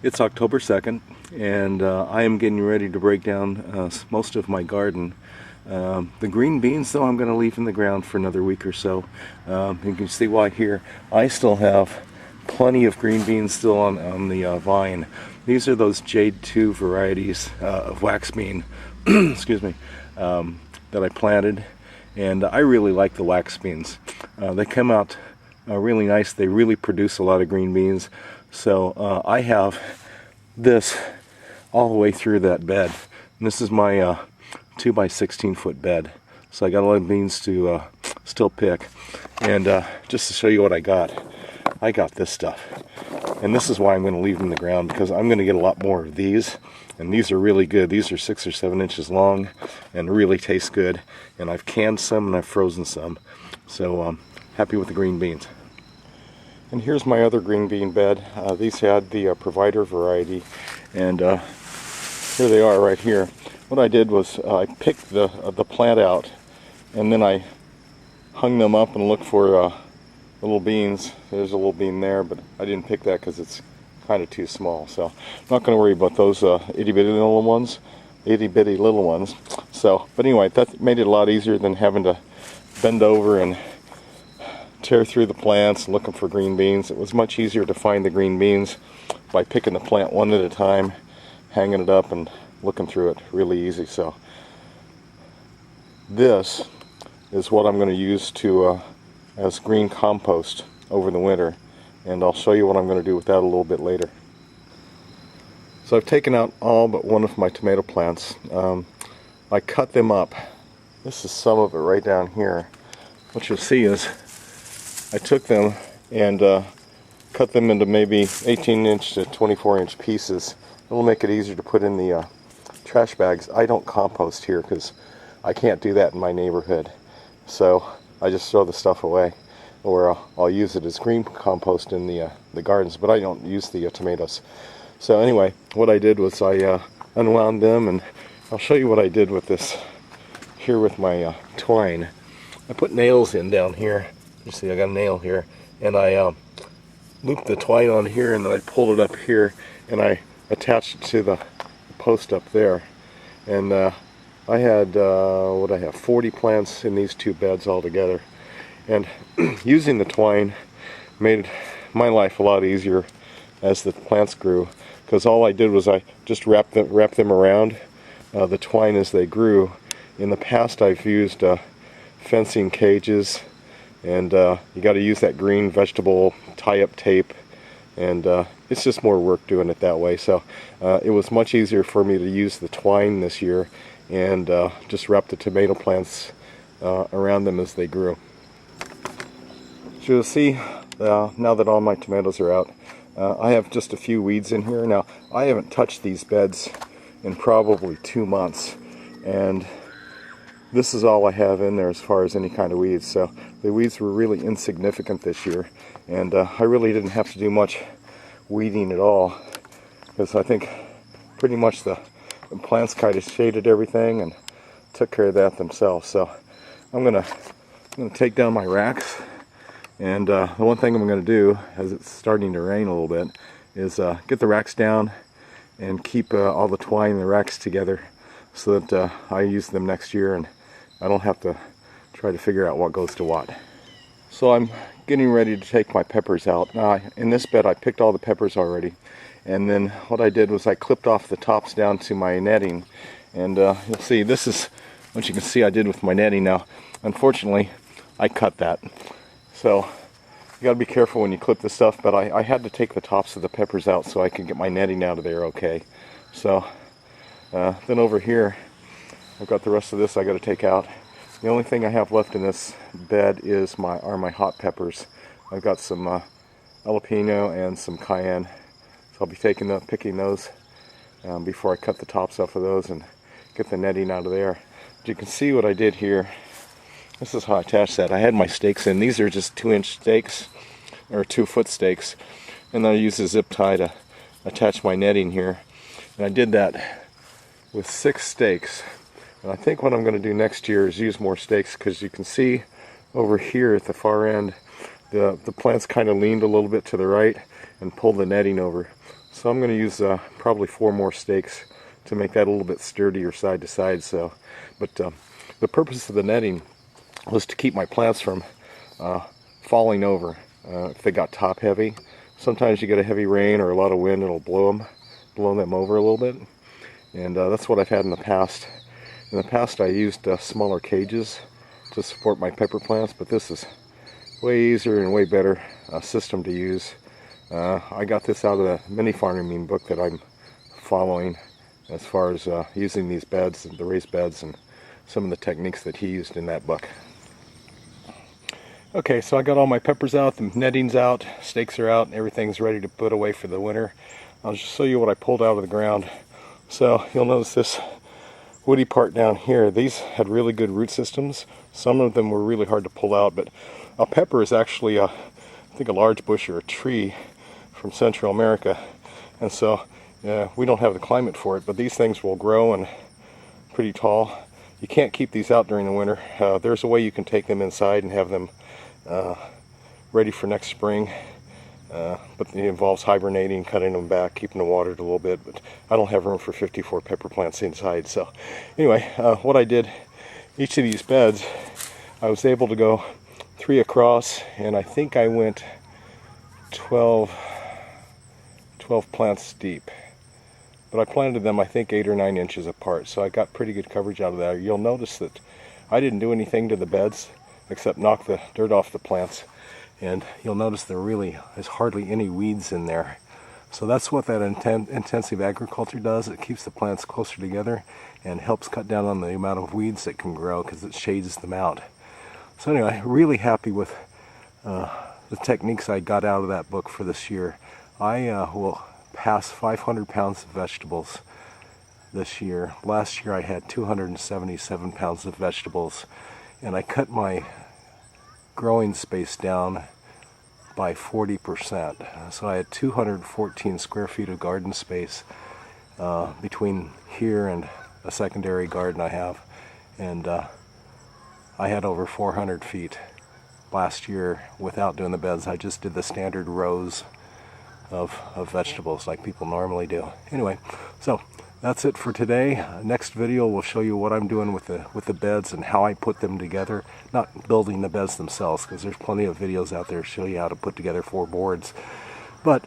It's October 2nd, and I am getting ready to break down most of my garden. The green beans, though, I'm going to leave in the ground for another week or so. You can see why here. I still have plenty of green beans still on the vine. These are those Jade 2 varieties of wax bean, excuse me, that I planted, and I really like the wax beans. They come out really nice. They really produce a lot of green beans. So I have this all the way through that bed. And this is my 2 by 16 foot bed. So I got a lot of beans to still pick. And just to show you what I got this stuff. And this is why I'm going to leave them in the ground, because I'm going to get a lot more of these. And these are really good. These are 6 or 7 inches long and really taste good. And I've canned some and I've frozen some. So happy with the green beans. And here's my other green bean bed. These had the Provider variety, and here they are right here. What I did was I picked the plant out, and then I hung them up and looked for little beans. There's a little bean there, but I didn't pick that because it's kind of too small. So I'm not going to worry about those itty bitty little ones. So, but anyway, that made it a lot easier than having to bend over and tear through the plants looking for green beans. It was much easier to find the green beans by picking the plant one at a time, hanging it up and looking through it really easy. So this is what I'm going to use to as green compost over the winter, and I'll show you what I'm going to do with that a little bit later. So I've taken out all but one of my tomato plants. I cut them up. This is some of it right down here. What you'll see is I took them and cut them into maybe 18-inch to 24-inch pieces. It'll make it easier to put in the trash bags. I don't compost here because I can't do that in my neighborhood. So I just throw the stuff away, or I'll use it as green compost in the gardens, but I don't use the tomatoes. So anyway, what I did was I unwound them, and I'll show you what I did with this here with my twine. I put nails in down here. You see I got a nail here, and I looped the twine on here, and then I pulled it up here, and I attached it to the post up there. And I had 40 plants in these 2 beds all together, and using the twine made my life a lot easier as the plants grew, because all I did was I just wrapped them around the twine as they grew. In the past I've used fencing cages, and you got to use that green vegetable tie-up tape, and it's just more work doing it that way. So it was much easier for me to use the twine this year and just wrap the tomato plants around them as they grew. So you'll see now that all my tomatoes are out, I have just a few weeds in here. Now I haven't touched these beds in probably 2 months, and this is all I have in there as far as any kind of weeds. So the weeds were really insignificant this year, and I really didn't have to do much weeding at all, because I think pretty much the plants kind of shaded everything and took care of that themselves. So I'm gonna take down my racks, and the one thing I'm gonna do, as it's starting to rain a little bit, is get the racks down and keep all the twine in the racks together, so that I use them next year and I don't have to try to figure out what goes to what. So I'm getting ready to take my peppers out. Now in this bed I picked all the peppers already, and then what I did was I clipped off the tops down to my netting, and you'll see this is what you can see I did with my netting. Now unfortunately I cut that, so you got to be careful when you clip this stuff, but I had to take the tops of the peppers out so I could get my netting out of there okay. So then over here I've got the rest of this I got to take out. The only thing I have left in this bed is my hot peppers. I've got some jalapeno and some cayenne, so I'll be picking those before I cut the tops off of those and get the netting out of there. But you can see what I did here. This is how I attached that. I had my stakes in. These are just 2-inch stakes, or 2-foot stakes, and I used a zip tie to attach my netting here. And I did that with 6 stakes. And I think what I'm going to do next year is use more stakes, because you can see over here at the far end the plants kind of leaned a little bit to the right and pulled the netting over. So I'm going to use probably 4 more stakes to make that a little bit sturdier side to side. So, but the purpose of the netting was to keep my plants from falling over if they got top heavy. Sometimes you get a heavy rain or a lot of wind, it'll blow them over a little bit, and that's what I've had in the past. In the past I used smaller cages to support my pepper plants, but this is way easier and way better system to use. I got this out of the mini farming book that I'm following as far as using these beds, the raised beds, and some of the techniques that he used in that book. Okay, so I got all my peppers out, the netting's out, stakes are out, and everything's ready to put away for the winter. I'll just show you what I pulled out of the ground. So you'll notice this woody part down here. These had really good root systems. Some of them were really hard to pull out, but a pepper is actually I think a large bush or a tree from Central America, and so we don't have the climate for it, but these things will grow and pretty tall. You can't keep these out during the winter. There's a way you can take them inside and have them ready for next spring, but it involves hibernating, cutting them back, keeping them watered a little bit, but I don't have room for 54 pepper plants inside. So anyway, what I did, each of these beds I was able to go 3 across, and I think I went 12 plants deep, but I planted them I think 8 or 9 inches apart, so I got pretty good coverage out of that. You'll notice that I didn't do anything to the beds except knock the dirt off the plants, and you'll notice there really is hardly any weeds in there. So that's what that intensive agriculture does. It keeps the plants closer together and helps cut down on the amount of weeds that can grow because it shades them out. So anyway, really happy with the techniques I got out of that book for this year. I will pass 500 pounds of vegetables this year. Last year I had 277 pounds of vegetables, and I cut my growing space down by 40%. So I had 214 square feet of garden space between here and a secondary garden I have, and I had over 400 feet last year without doing the beds. I just did the standard rows of vegetables like people normally do. Anyway, so that's it for today. Next video will show you what I'm doing with the beds and how I put them together. Not building the beds themselves, because there's plenty of videos out there to show you how to put together 4 boards. But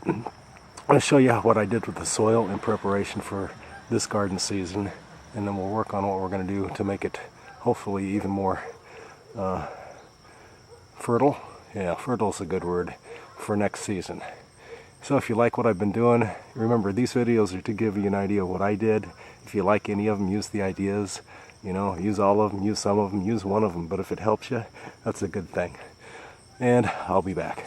I'll show you what I did with the soil in preparation for this garden season, and then we'll work on what we're going to do to make it hopefully even more fertile. Yeah, fertile is a good word for next season. So if you like what I've been doing, remember these videos are to give you an idea of what I did. If you like any of them, use the ideas. You know, use all of them, use some of them, use one of them. But if it helps you, that's a good thing. And I'll be back.